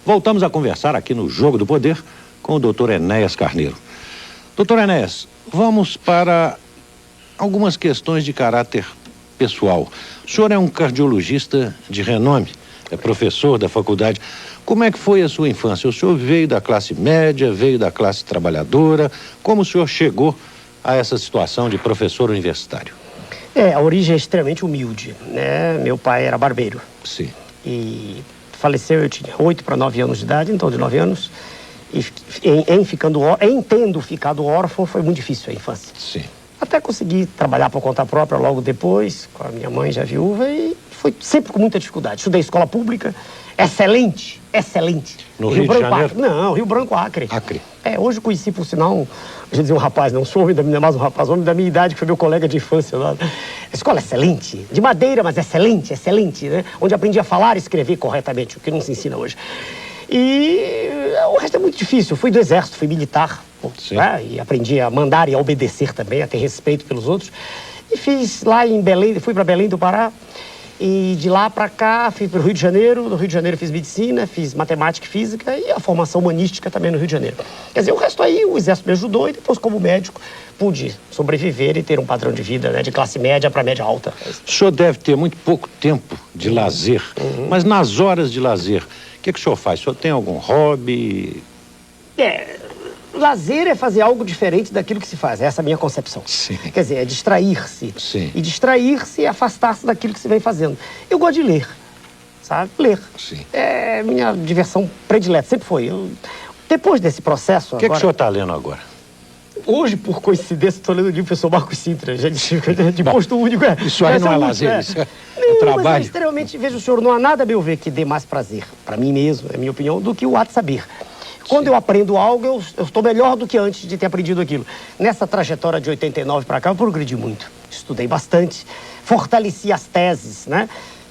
voltamos a conversar aqui no Jogo do Poder com o Dr. Enéas Carneiro. Dr. Enéas, vamos para algumas questões de caráter pessoal. O senhor é um cardiologista de renome, é professor da faculdade. Como é que foi a sua infância? O senhor veio da classe média, veio da classe trabalhadora. Como o senhor chegou a essa situação de professor universitário? A origem é extremamente humilde, né? Meu pai era barbeiro. Sim. E faleceu, eu tinha 8 para 9 anos de idade, então de 9 anos. E em tendo ficado órfão, foi muito difícil a infância. Sim. Até consegui trabalhar por conta própria logo depois, com a minha mãe já viúva, e foi sempre com muita dificuldade. Estudei escola pública, excelente. No Rio de Janeiro? Não, Rio Branco, Acre. Acre. Hoje conheci, por sinal, eu ia dizer um rapaz, não sou homem da minha, mas um rapaz, homem da minha idade, que foi meu colega de infância lá. Escola excelente, de madeira, mas excelente, né? Onde aprendi a falar e escrever corretamente, o que não se ensina hoje. E o resto é muito difícil. Eu fui do exército, fui militar, né? E aprendi a mandar e a obedecer também, a ter respeito pelos outros. E fiz lá em Belém, fui para Belém do Pará. E de lá para cá, fui para o Rio de Janeiro. No Rio de Janeiro fiz medicina, fiz matemática e física e a formação humanística também no Rio de Janeiro. Quer dizer, o resto aí, o exército me ajudou e depois, como médico, pude sobreviver e ter um padrão de vida, né, de classe média para média alta. O senhor deve ter muito pouco tempo de lazer, mas nas horas de lazer, o que o senhor faz? O senhor tem algum hobby? Lazer é fazer algo diferente daquilo que se faz. Essa é a minha concepção. Sim. Quer dizer, é distrair-se. Sim. E distrair-se é afastar-se daquilo que se vem fazendo. Eu gosto de ler, sabe? Ler. Sim. É minha diversão predileta, sempre foi. Depois desse processo O que o senhor está lendo agora? Hoje, por coincidência, estou lendo o livro do professor Marcos Sintra, já de posto único. Isso aí não é lazer, isso é trabalho. Mas extremamente, veja, o senhor, não há nada a meu ver que dê mais prazer, para mim mesmo, é minha opinião, do que o ato de saber. Quando eu aprendo algo, eu estou melhor do que antes de ter aprendido aquilo. Nessa trajetória de 89 para cá, eu progredi muito. Estudei bastante, fortaleci as teses, né,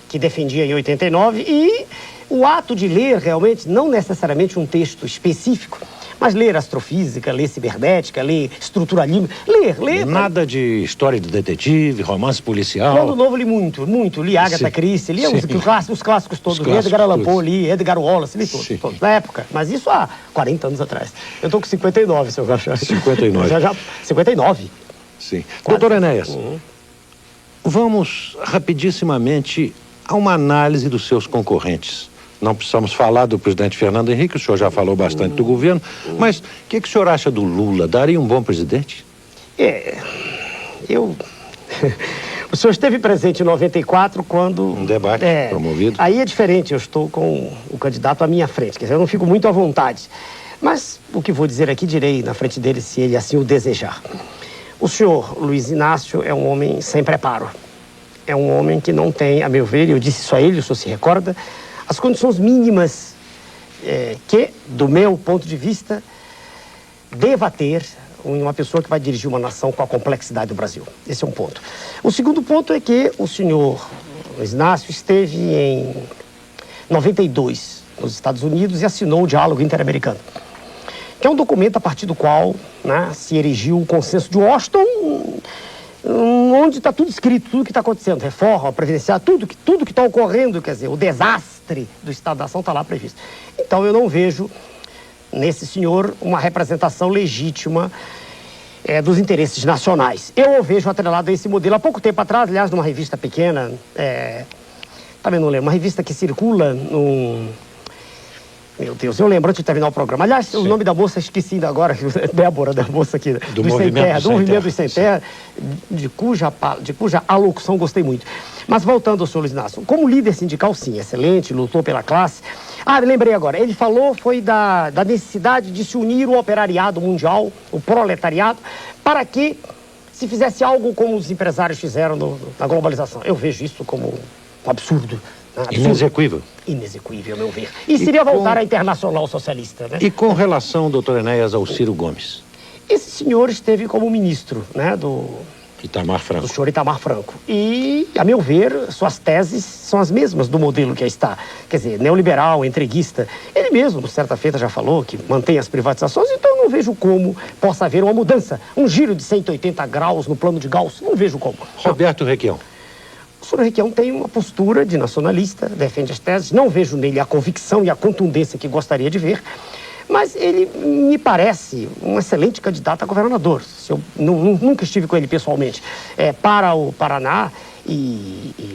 que defendia em 89 e o ato de ler, realmente, não necessariamente um texto específico, mas ler astrofísica, ler cibernética, ler estruturalismo, ler... Nada de história do detetive, romance policial? Quando novo li muito. Li Agatha Christie, li os clássicos todos, li Edgar Allan Poe, li Edgar Wallace, li todos, na época. Mas isso há 40 anos atrás. Eu estou com 59, se eu achar. 59. 59. Sim. Doutor Enéas, vamos rapidissimamente a uma análise dos seus concorrentes. Não precisamos falar do presidente Fernando Henrique, o senhor já falou bastante do governo, mas o que o senhor acha do Lula? Daria um bom presidente? O senhor esteve presente em 94 quando... Um debate promovido. Aí é diferente, eu estou com o candidato à minha frente, quer dizer, eu não fico muito à vontade. Mas o que vou dizer aqui, direi na frente dele, se ele assim o desejar. O senhor Luiz Inácio é um homem sem preparo. É um homem que não tem, a meu ver, eu disse isso a ele, o senhor se recorda, as condições mínimas que, do meu ponto de vista, deva ter uma pessoa que vai dirigir uma nação com a complexidade do Brasil. Esse é um ponto. O segundo ponto é que o senhor Luiz Inácio esteve em 92 nos Estados Unidos e assinou o Diálogo Interamericano, que é um documento a partir do qual, né, se erigiu o consenso de Washington, onde está tudo escrito, tudo que está acontecendo, reforma, previdenciária, tudo que está ocorrendo, quer dizer, o desastre do Estado da Nação está lá previsto. Então eu não vejo nesse senhor uma representação legítima dos interesses nacionais. Eu o vejo atrelado a esse modelo. Há pouco tempo atrás, aliás, numa revista pequena, também não lembro, uma revista que circula num... Meu Deus, eu lembro antes de terminar o programa. Aliás, o nome da moça, esqueci ainda agora, Débora, da moça aqui, do Movimento dos Sem Terra, de cuja alocução gostei muito. Mas voltando ao senhor Luiz Inácio, como líder sindical, sim, excelente, lutou pela classe. Lembrei agora, ele falou, foi da necessidade de se unir o operariado mundial, o proletariado, para que se fizesse algo como os empresários fizeram na globalização. Eu vejo isso como um absurdo. Inexequível. Inexequível, a meu ver. E seria voltar à Internacional Socialista, né? E com relação, doutor Enéas, ao Ciro Gomes? Esse senhor esteve como ministro, né, do senhor Itamar Franco. E, a meu ver, suas teses são as mesmas do modelo que aí está. Quer dizer, neoliberal, entreguista. Ele mesmo, certa feita, já falou que mantém as privatizações, então eu não vejo como possa haver uma mudança, um giro de 180 graus no plano de Gauss. Não vejo como. Roberto Requião. O senhor Requião tem uma postura de nacionalista, defende as teses, não vejo nele a convicção e a contundência que gostaria de ver, mas ele me parece um excelente candidato a governador. Eu nunca estive com ele pessoalmente. Para o Paraná,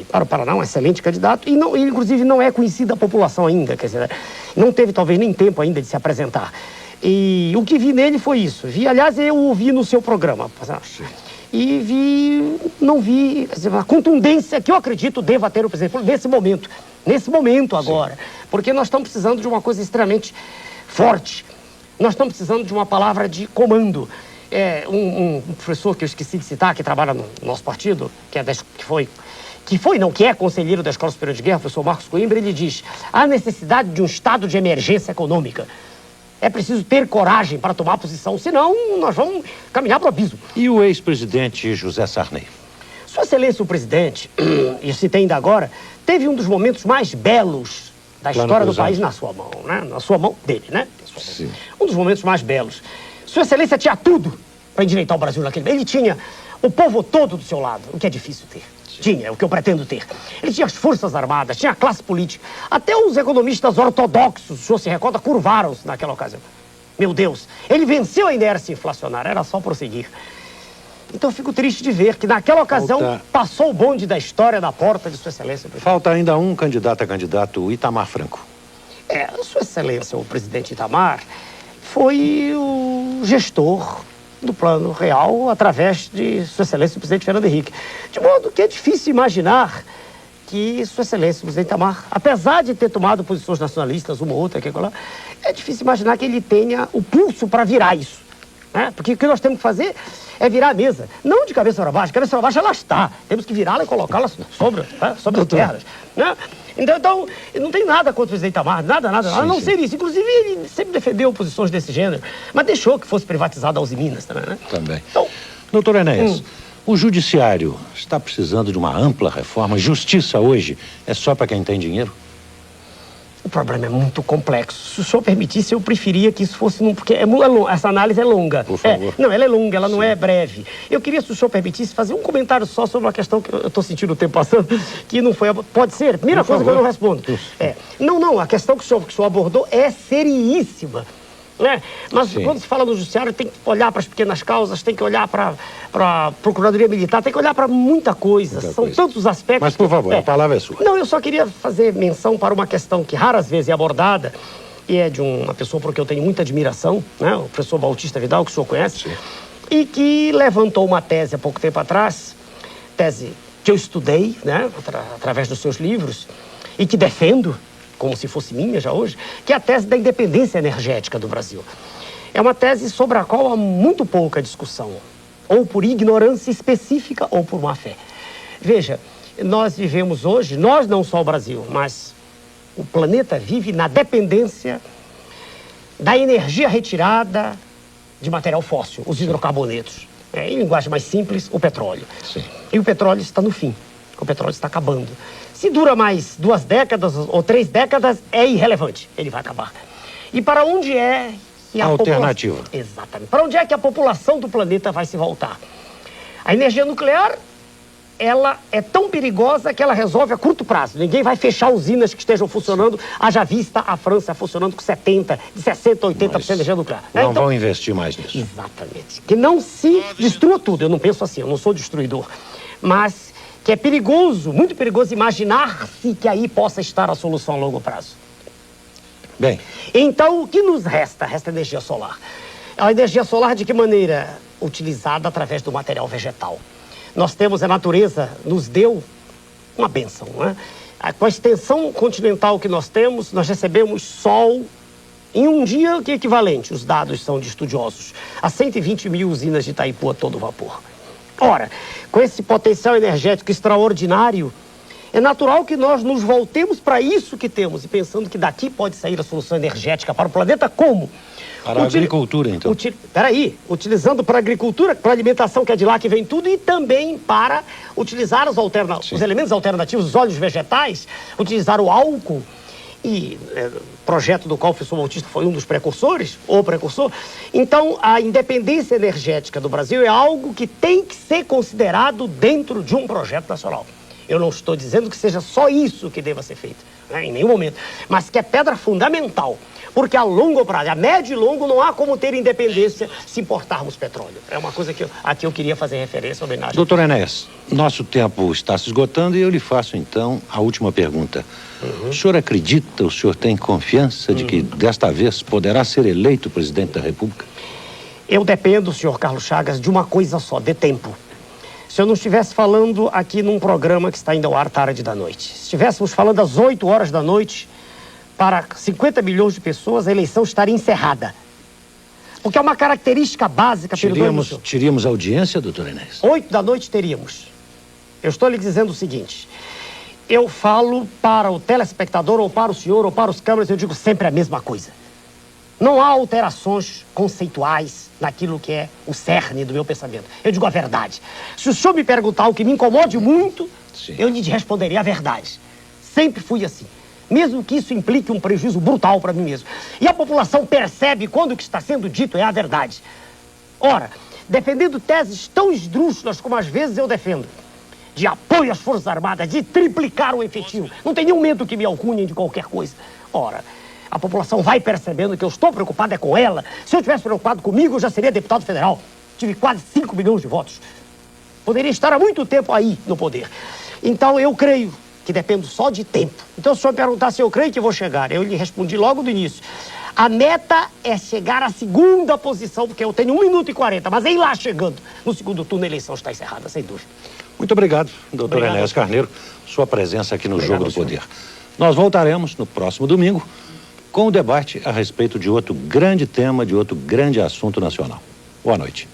para o Paraná, um excelente candidato, e ele, inclusive, não é conhecido da população ainda, quer dizer, não teve talvez nem tempo ainda de se apresentar. E o que vi nele foi isso. Aliás, eu ouvi no seu programa. E não vi a contundência que eu acredito deva ter o presidente nesse momento agora. Sim. Porque nós estamos precisando de uma coisa extremamente forte. Nós estamos precisando de uma palavra de comando. Um professor que eu esqueci de citar, que trabalha no nosso partido, que é conselheiro da Escola Superior de Guerra, o professor Marcos Coimbra, ele diz: há necessidade de um estado de emergência econômica. É preciso ter coragem para tomar posição, senão nós vamos caminhar para o abismo. E o ex-presidente José Sarney? Sua Excelência o Presidente, e citei ainda agora, teve um dos momentos mais belos da história do país na sua mão, né? Na sua mão dele, né? Sim. Um dos momentos mais belos. Sua Excelência tinha tudo para endireitar o Brasil naquele momento. Ele tinha o povo todo do seu lado, o que é difícil ter. Tinha, o que eu pretendo ter. Ele tinha as forças armadas, tinha a classe política. Até os economistas ortodoxos, o senhor se recorda, curvaram-se naquela ocasião. Meu Deus, ele venceu a inércia inflacionária, era só prosseguir. Então eu fico triste de ver que naquela ocasião passou o bonde da história na porta de Sua Excelência. Falta ainda um candidato a candidato, o Itamar Franco. Sua Excelência, o presidente Itamar, foi o gestor do Plano Real através de Sua Excelência o presidente Fernando Henrique. De modo que é difícil imaginar que Sua Excelência o presidente Itamar, apesar de ter tomado posições nacionalistas, uma ou outra, é difícil imaginar que ele tenha o pulso para virar isso. Né? Porque o que nós temos que fazer é virar a mesa. Não de cabeça para baixo. Cabeça para baixo ela está. Temos que virá-la e colocá-la sobre as pernas. Né? Então, não tem nada contra o presidente Itamar, nada, a não ser isso. Inclusive, ele sempre defendeu posições desse gênero, mas deixou que fosse privatizada a Uzi Minas também, né? Também. Então, doutor Enéas, o judiciário está precisando de uma ampla reforma. Justiça hoje é só para quem tem dinheiro? O problema é muito complexo. Se o senhor permitisse, eu preferia que isso fosse... porque essa análise é longa. Por favor. Não, ela é longa, ela não é breve. Eu queria, se o senhor permitisse, fazer um comentário só sobre uma questão que eu estou sentindo o tempo passando, que não foi... Pode ser? Primeira coisa que eu não respondo. Não, a questão que o senhor abordou é seriíssima. Né? Mas quando se fala no judiciário, tem que olhar para as pequenas causas, tem que olhar para a Procuradoria Militar, tem que olhar para muita coisa. São tantos aspectos. Mas, por favor, a palavra é sua. Não, eu só queria fazer menção para uma questão que raras vezes é abordada, e é de uma pessoa por quem eu tenho muita admiração, né? O professor Bautista Vidal, que o senhor conhece, e que levantou uma tese há pouco tempo atrás, tese que eu estudei, né? Através dos seus livros, e que defendo, como se fosse minha já hoje, que é a tese da independência energética do Brasil. É uma tese sobre a qual há muito pouca discussão, ou por ignorância específica ou por má fé. Veja, nós vivemos hoje, nós não só o Brasil, mas o planeta vive na dependência da energia retirada de material fóssil, os hidrocarbonetos. Em linguagem mais simples, o petróleo. Sim. E o petróleo está no fim, o petróleo está acabando. Se dura mais 2 décadas ou 3 décadas, é irrelevante. Ele vai acabar. E para onde é que a alternativa? Exatamente. Para onde é que a população do planeta vai se voltar? A energia nuclear, ela é tão perigosa que ela resolve a curto prazo. Ninguém vai fechar usinas que estejam funcionando. Haja vista a França funcionando com 70%, de 60%, 80% de energia nuclear. Não vão investir mais nisso. Exatamente. Que não se destrua tudo. Eu não penso assim, eu não sou destruidor. Mas que é perigoso, muito perigoso imaginar-se que aí possa estar a solução a longo prazo. Bem. Então, o que nos resta? Resta energia solar. A energia solar de que maneira? Utilizada através do material vegetal. Nós temos, a natureza nos deu uma bênção, né? Com a extensão continental que nós temos, nós recebemos sol em um dia que é equivalente, os dados são de estudiosos, a 120 mil usinas de Itaipu a todo vapor. Ora, com esse potencial energético extraordinário, é natural que nós nos voltemos para isso que temos e pensando que daqui pode sair a solução energética para o planeta como? Para a agricultura, então. Utilizando para a agricultura, para a alimentação, que é de lá que vem tudo, e também para utilizar os elementos alternativos, os óleos vegetais, utilizar o álcool. E projeto do qual o professor Bautista foi um dos precursores, ou precursor. Então, a independência energética do Brasil é algo que tem que ser considerado dentro de um projeto nacional. Eu não estou dizendo que seja só isso que deva ser feito, né, em nenhum momento, mas que é pedra fundamental. Porque a longo prazo, a médio e longo, não há como ter independência se importarmos petróleo. É uma coisa que aqui eu queria fazer referência, homenagem. Doutor Enéas, nosso tempo está se esgotando e eu lhe faço, então, a última pergunta. O senhor acredita, o senhor tem confiança de que, desta vez, poderá ser eleito presidente da República? Eu dependo, senhor Carlos Chagas, de uma coisa só, de tempo. Se eu não estivesse falando aqui num programa que está indo ao ar tarde da noite, se estivéssemos falando às 8 horas da noite, para 50 milhões de pessoas, a eleição estaria encerrada. Porque é uma característica básica... Teríamos audiência, doutor Enéas? 8 da noite teríamos. Eu estou lhe dizendo o seguinte, eu falo para o telespectador, ou para o senhor, ou para os câmeras, eu digo sempre a mesma coisa. Não há alterações conceituais naquilo que é o cerne do meu pensamento. Eu digo a verdade. Se o senhor me perguntar o que me incomode muito, eu lhe responderia a verdade. Sempre fui assim. Mesmo que isso implique um prejuízo brutal para mim mesmo. E a população percebe quando o que está sendo dito é a verdade. Ora, defendendo teses tão esdrúxulas como às vezes eu defendo, de apoio às Forças Armadas, de triplicar o efetivo, não tem nenhum medo que me alcunhem de qualquer coisa. Ora, a população vai percebendo que eu estou preocupado é com ela. Se eu estivesse preocupado comigo, eu já seria deputado federal. Tive quase 5 milhões de votos. Poderia estar há muito tempo aí no poder. Então eu creio que depende só de tempo. Então, se o senhor perguntar se eu creio que vou chegar, eu lhe respondi logo do início. A meta é chegar à segunda posição, porque eu tenho 1 minuto e 40, mas é ir lá chegando. No segundo turno, a eleição está encerrada, sem dúvida. Muito obrigado, doutor Enéas Carneiro, sua presença aqui no Jogo do Poder. Nós voltaremos no próximo domingo com o debate a respeito de outro grande tema, de outro grande assunto nacional. Boa noite.